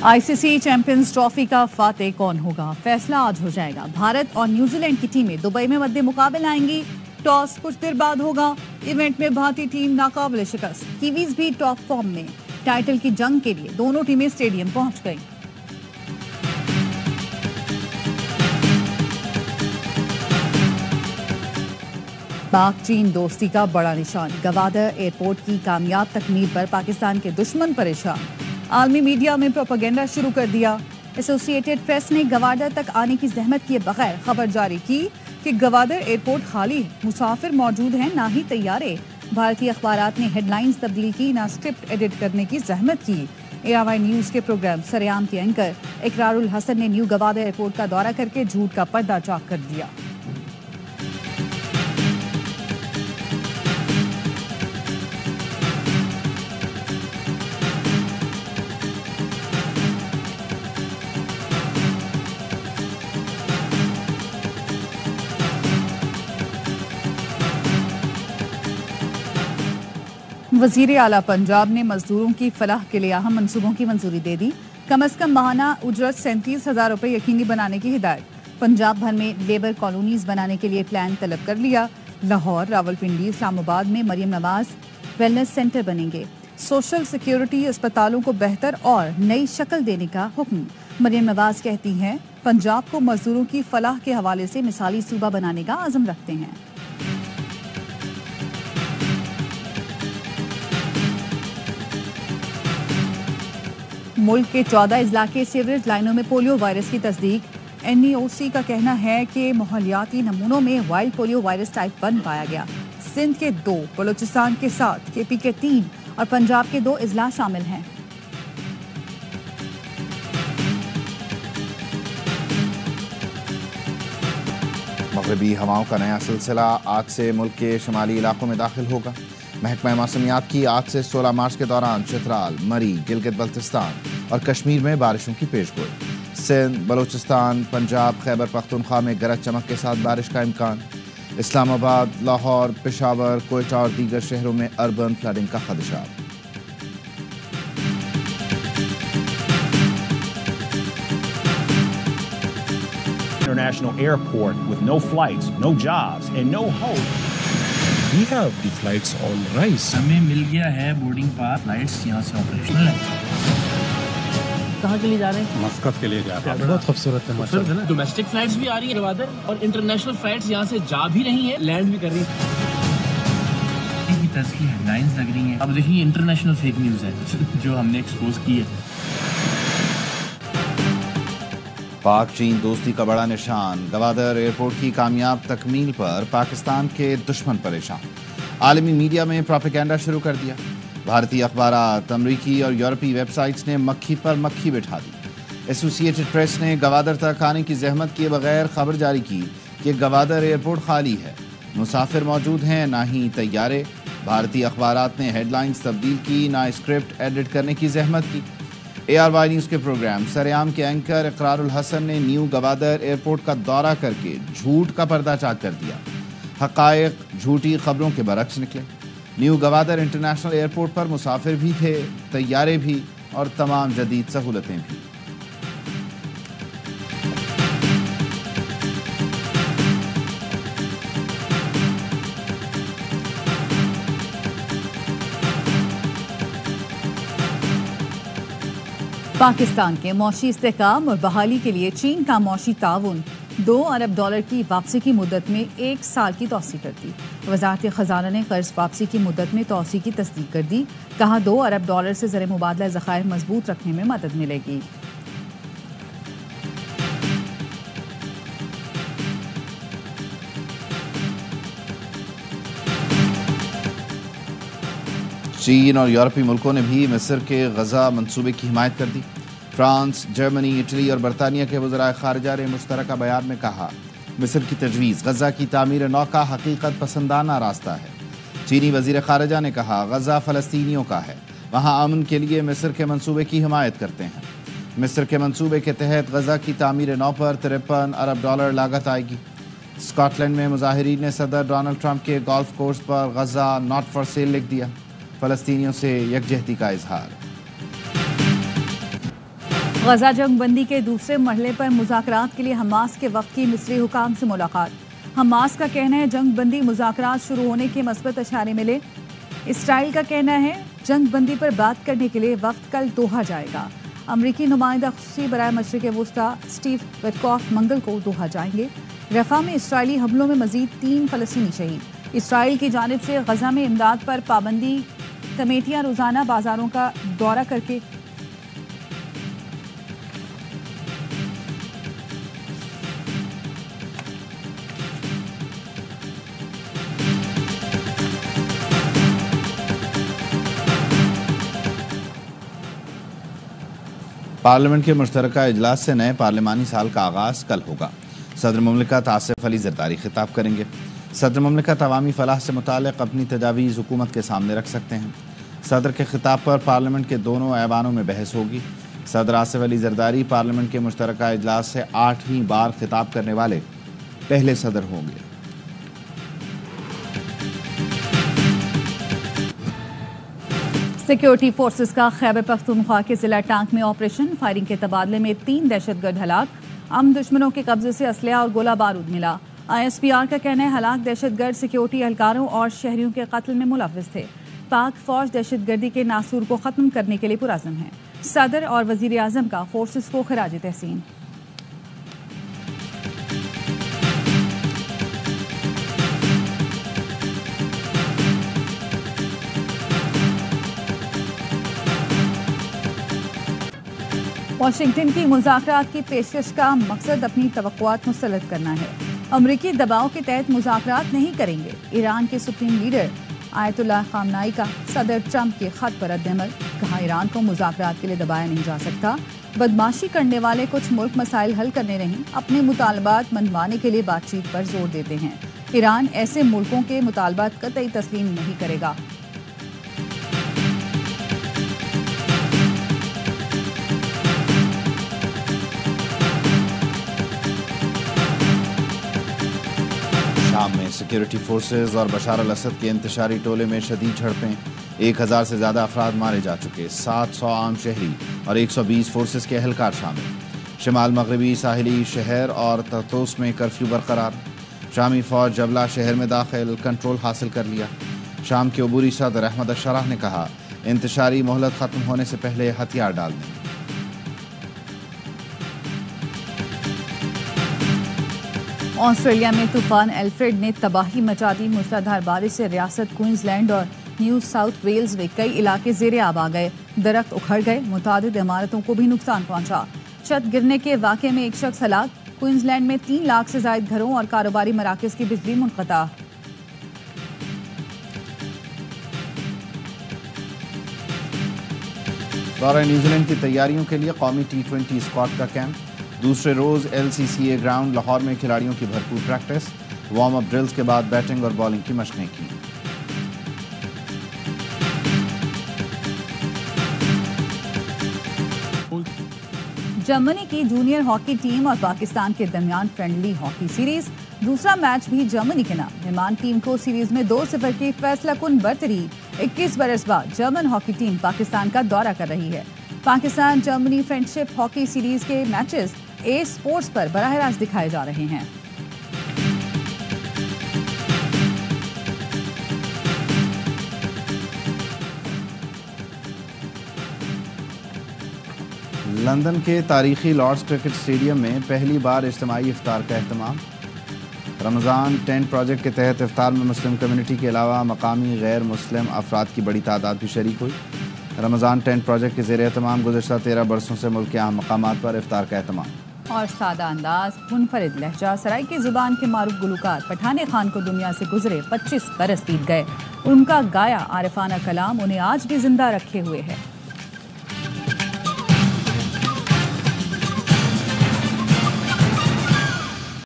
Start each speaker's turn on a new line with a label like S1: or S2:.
S1: ICC champions trophy का फातेह कौन होगा, फैसला आज हो जाएगा। भारत और न्यूजीलैंड की टीमें दुबई में मद्दे मुकाबले आएंगी। टॉस कुछ देर बाद होगा। इवेंट में भारतीय टीम नाकाबिले शिकस्त, कीवीज भी टॉप फॉर्म में। टाइटल की जंग के लिए दोनों टीमें स्टेडियम पहुंच गई। पाक चीन दोस्ती का बड़ा निशान, गवादर एयरपोर्ट की कामयाब तकमील पर पाकिस्तान के दुश्मन परेशान। आलमी मीडिया में प्रोपेगेंडा शुरू कर दिया। एसोसिएटेड प्रेस ने गवादर तक आने की जहमत किए बगैर खबर जारी की कि गवादर एयरपोर्ट खाली है, मुसाफिर मौजूद हैं, ना ही तैयारे। भारतीय अखबारात ने हेडलाइंस तब्दील की, ना स्क्रिप्ट एडिट करने की जहमत की। ARY न्यूज़ के प्रोग्राम सरेआम के एंकर इकरारुल हसन ने न्यू गवादर एयरपोर्ट का दौरा करके झूठ का पर्दा चाक कर दिया। वज़ीर आला पंजाब ने मजदूरों की फलाह के लिए अहम मंसूबों की मंजूरी दे दी। कम अज कम माहाना उजरत 37,000 रुपये यकीनी बनाने की हिदायत। पंजाब भर में लेबर कॉलोनीज बनाने के लिए प्लान तलब कर लिया। लाहौर, रावलपिंडी, इस्लामाबाद में मरियम नवाज वेलनेस सेंटर बनेंगे। सोशल सिक्योरिटी अस्पतालों को बेहतर और नई शक्ल देने का हुक्म। मरियम नवाज कहती हैं, पंजाब को मजदूरों की फलाह के हवाले से मिसाली सूबा बनाने का आज़म रखते हैं। मुल्क के 14 अजला के सीवरेज लाइनों में पोलियो वायरस की तस्दीक। NEOC का कहना है कि माहौलियाती नमूनों में वाइल्ड पोलियो वायरस टाइप 1 पाया गया। सिंध के 2, बलूचिस्तान के 7, KP के 3 और पंजाब के 2 अजला शामिल हैं।
S2: मगरबी हवाओं का नया सिलसिला आज से मुल्क के शुमाली इलाकों में दाखिल होगा। महकमा मौसमियात की आज से 16 मार्च के दौरान चित्राल, मरी, गिलगित बल्तिस्तान और कश्मीर में बारिशों की पेशगोई। सिंध, बलूचिस्तान, पंजाब, खैबर पख्तूनख्वा में गरज चमक के साथ बारिश का इम्कान। इस्लामाबाद, लाहौर, पेशावर, कोयटा और दीगर शहरों में अर्बन फ्लडिंग का खदशा।
S3: International airport with no flights, no jobs and no hope.
S4: We have the flights on rise.
S5: हमें मिल गया है बोर्डिंग पास, फ्लाइट्स यहाँ से ऑपरेशनल है। कहाँ के लिए जा रहे हैं?
S4: मस्कत के लिए जा रहे हैं। बहुत खूबसूरत है माशाअल्लाह।
S5: डोमेस्टिक फ्लाइट्स भी आ रही है गवादर और इंटरनेशनल फ्लाइट्स यहाँ से जा भी रही हैं, लैंड भी कर रही हैं। की तरह की हेडलाइंस लग रही हैं। अब देखिए इंटरनेशनल फेक न्यूज़ है जो हमने एक्सपोज की है।
S2: पाक चीन दोस्ती का बड़ा निशान, गवादर एयरपोर्ट की कामयाब तकमील पर पाकिस्तान के दुश्मन परेशान। आलमी मीडिया में प्रोपेगेंडा शुरू कर दिया। भारतीय अखबारात, अमरीकी और यूरोपीय वेबसाइट्स ने मक्खी पर मक्खी बिठा दी। एसोसिएटेड प्रेस ने गवादर तक आने की जहमत किए बगैर खबर जारी की कि गवादर एयरपोर्ट खाली है, मुसाफिर मौजूद हैं, ना ही तैयारे। भारतीय अखबारात ने हेडलाइंस तब्दील की, ना स्क्रिप्ट एडिट करने की जहमत की। ARY न्यूज़ के प्रोग्राम सरेआम के एंकर इकरारुल हसन ने न्यू गवादर एयरपोर्ट का दौरा करके झूठ का पर्दा चाक कर दिया। हक़ाइक़ झूठी खबरों के बरक्स निकले। न्यू गवादर इंटरनेशनल एयरपोर्ट पर मुसाफिर भी थे, तैयारे भी और तमाम जदीद सहूलतें भी।
S1: पाकिस्तान के मौशी इस्तेहकाम और बहाली के लिए चीन का मौशी ताउन $2 अरब की वापसी की मुद्दत में 1 साल की तौसी कर दी। वज़ारत ख़ज़ाना ने कर्ज वापसी की मुद्दत में तौसी की तस्दीक कर दी। कहा $2 अरब से ज़र मुबादला ज़खायर मजबूत रखने में मदद मिलेगी।
S2: चीन और यूरोपीय मुल्कों ने भी मिस्र के गजा मंसूबे की हिमायत कर दी। फ्रांस, जर्मनी, इटली और बरतानिया के वज़राए ख़ारिजा ने मुश्तरका बयान में कहा, मिस्र की तजवीज़ गजा की तामीर नौ का हकीकत पसंदाना रास्ता है। चीनी वज़ीर ख़ारिजा ने कहा, गजा फ़लस्तीनियों का है, वहाँ अमन के लिए मिस्र के मंसूबे की हिमायत करते हैं। मिस्र के मंसूबे के तहत गजा की तामीर नौ पर $53 अरब लागत आएगी। स्कॉटलैंड में मुजाहिरीन ने सदर डोनाल्ड ट्रंप के गोल्फ कोर्स पर गजा नॉट फॉर सेल लिख दिया। फ़लस्तीनियों से यकजहती का इजहार।
S1: غزہ جنگ بندی کے دوسرے مرحلے پر مذاکرات کے لیے حماس کے وفد کی مصری حکام سے ملاقات۔ حماس کا کہنا ہے جنگ بندی مذاکرات شروع ہونے کے مثبت اشارے ملے۔ اسرائیل کا کہنا ہے جنگ بندی پر بات کرنے کے لیے وفد کل دوحہ جائے گا۔ امریکی نمائندہ خصوصی برائے مشرق وسطی اسٹیو وٹکاف منگل کو دوحہ جائیں گے۔ رفح میں اسرائیلی حملوں میں مزید 3 فلسطینی شہید۔ اسرائیل کی جانب سے غزہ میں امداد پر پابندی، کمیٹیاں روزانہ بازاروں کا دورہ کر کے
S2: پارلیمنٹ کے مشترکہ اجلاس سے نئے پارلیمانی سال کا آغاز کل ہوگا۔ صدر مملکت آصف علی زرداری خطاب کریں گے۔ صدر مملکت عوامی فلاح سے متعلق اپنی تجاویز حکومت کے سامنے رکھ سکتے ہیں۔ صدر کے خطاب پر پارلیمنٹ کے دونوں ایوانوں میں بحث ہوگی۔ صدر آصف علی زرداری پارلیمنٹ کے مشترکہ اجلاس سے 8ویں بار خطاب کرنے والے پہلے صدر ہوں گے۔
S1: سیکیورٹی فورسز کا خیبر پختونخوا کے ضلع ٹانک میں آپریشن، فائرنگ کے تبادلے میں 3 دہشت گرد ہلاک۔ دشمنوں کے قبضے سے اسلحہ اور گولہ بارود ملا۔ ISPR کا کہنا ہے ہلاک دہشت گرد سیکیورٹی اہلکاروں اور شہریوں کے قتل میں ملوث تھے۔ پاک فوج دہشت گردی کے ناسور کو ختم کرنے کے لیے پرعزم ہے۔ صدر اور وزیر اعظم کا فورسز کو خراج تحسین۔ واشنگٹن کی مذاکرات کی پیشکش کا مقصد اپنی توقعات مسترد کرنا ہے۔ امریکی دباؤ کے تحت مذاکرات نہیں کریں گے۔ ایران کے سپریم لیڈر آیت اللہ خامنائی کا صدر ٹرمپ کے خط پر رد عمل، کہا ایران کو مذاکرات کے لیے دبایا نہیں جا سکتا۔ بدماشی کرنے والے کچھ ملک مسائل حل کرنے نہیں، اپنے مطالبات منوانے کے لیے بات چیت پر زور دیتے ہیں۔ ایران ایسے ملکوں کے مطالبات قطعی تسلیم نہیں کرے گا۔
S2: شام میں سیکیورٹی فورسز اور بشار الاسد کے انتشاری ٹولے میں شدید جھڑپیں، 1000 سے زیادہ افراد مارے جا چکے، 700 عام شہری اور 120 فورسز کے اہلکار شامل۔ شمال مغربی ساحلی شہر اور طرطوس میں کرفیو برقرار۔ شامی فوج جبلہ شہر میں داخل، کنٹرول حاصل کر لیا۔ شام کے عبوری صدر احمد الشرح نے کہا انتشاری مہلت ختم ہونے سے پہلے ہتھیار ڈال دیں۔
S1: آسٹریلیا میں طوفان ایلفریڈ نے تباہی مچا دی۔ موسلادھار بارش سے ریاست کوئنز لینڈ اور نیو ساؤتھ ویلز میں کئی علاقے زیر آب آ گئے، درخت اکھڑ گئے، متعدد عمارتوں کو بھی نقصان پہنچا۔ چھت گرنے کے واقعے میں ایک شخص ہلاک۔ کوئنز لینڈ میں 3 لاکھ سے زائد گھروں اور کاروباری مراکز کی بجلی منقطع۔
S2: دورہ نیوزی لینڈ کی تیاریوں کے لیے قومی T20 اسکواڈ کا کیمپ۔ دوسرے روز LCCA گراؤنڈ لاہور میں کھلاڑیوں کی بھرپور پریکٹس، وارم اپ ڈرلز کے بعد بیٹنگ اور بالنگ کی مشقیں کی۔
S1: جرمنی کی جونیئر ہاکی ٹیم اور پاکستان کے درمیان فرینڈلی ہاکی سیریز، دوسرا میچ بھی جرمنی کے نام۔ مہمان ٹیم کو سیریز میں 2-0 کی فیصلہ کن برتری۔ 21 برس بعد جرمن ہاکی ٹیم پاکستان کا دورہ کر رہی ہے۔ پاکستان جرمنی فرینڈ شپ ہاکی سیریز کے میچز اسپورٹس پر براہ راست دکھائے جا رہے ہیں۔
S2: لندن کے تاریخی لارڈز کرکٹ اسٹیڈیم میں پہلی بار اجتماعی افطار کا اہتمام۔ رمضان ٹینٹ پروجیکٹ کے تحت افطار میں مسلم کمیونٹی کے علاوہ مقامی غیر مسلم افراد کی بڑی تعداد بھی شریک ہوئی۔ رمضان ٹینٹ پروجیکٹ کے زیر اہتمام گزشتہ 13 برسوں سے ملک کے اہم مقامات پر افطار کا اہتمام۔
S1: اور سادہ انداز، منفرد لہجہ، سرائکی زبان کے معروف گلوکار پٹھان خان کو دنیا سے گزرے 25 برس بیت گئے۔ ان کا گایا عارفانہ کلام انہیں آج بھی زندہ رکھے ہوئے ہے۔